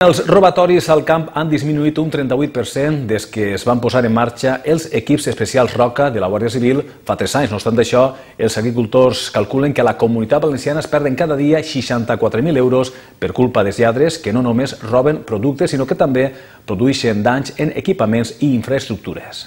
Els robatoris al camp han disminuït un 38% des que es van posar en marxa els equips especials Roca de la Guàrdia Civil fa 3 anys. No obstant això, els agricultors calculen que a la Comunitat Valenciana es perden cada dia 64.000 euros per culpa dels lladres que no només roben productes, sinó que també produeixen danys en equipaments i infraestructures.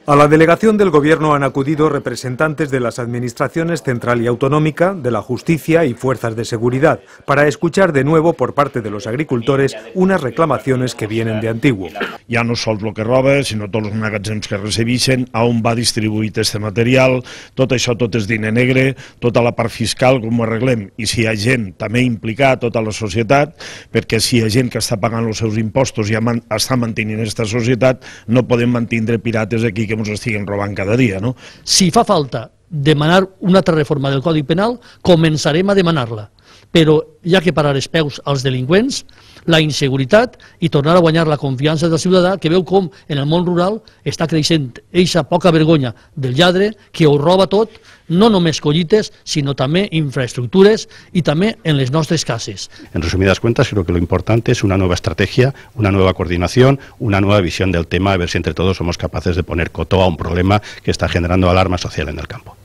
A la delegación del Gobierno han acudido representantes de las administraciones central y autonómica, de la justicia y fuerzas de seguridad, para escuchar de nuevo por parte de los agricultores unas reclamaciones que vienen de antiguo. Ja no sols el que roba, sinó tots els magatzems que recebeixen, a on va distribuït este material, tot això tot és diner negre, tota la part fiscal, com ho arreglem, i si hi ha gent també implicada, tota la societat, perquè si hi ha gent que està pagant els seus impostos i està mantenint aquesta societat, no podem mantindre pirates aquí que ens estiguen robant cada dia, no? Si fa falta demanar una altra reforma del Codi Penal, començarem a demanar-la, però hi ha que parar els peus als delinqüents, la inseguretat i tornar a guanyar la confiança del ciutadà que veu com en el món rural està creixent eixa poca vergonya del lladre que ho roba tot, no només collites, sinó també infraestructures y también en las nuestras casas. En resumidas cuentas, creo que lo importante es una nueva estrategia, una nueva coordinación, una nueva visión del tema, a ver si entre todos somos capaces de poner coto a un problema que está generando alarma social en el campo.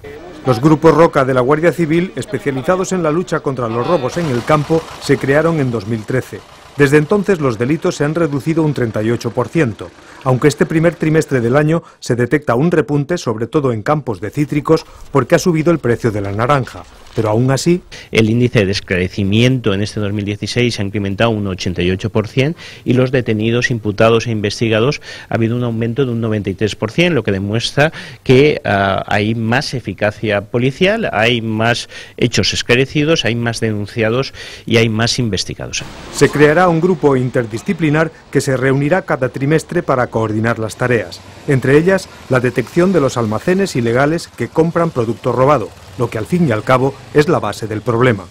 Los grupos Roca de la Guardia Civil, especializados en la lucha contra los robos en el campo, se crearon en 2013. Desde entonces los delitos se han reducido un 38%, aunque este primer trimestre del año se detecta un repunte, sobre todo en campos de cítricos, porque ha subido el precio de la naranja. Pero aún así, el índice de esclarecimiento en este 2016 se ha incrementado un 88% y los detenidos, imputados e investigados ha habido un aumento de un 93%, lo que demuestra que hay más eficacia policial, hay más hechos esclarecidos, hay más denunciados y hay más investigados. Se creará un grupo interdisciplinar que se reunirá cada trimestre para coordinar las tareas, entre ellas la detección de los almacenes ilegales que compran producto robado, lo que al fin y al cabo es la base del problema.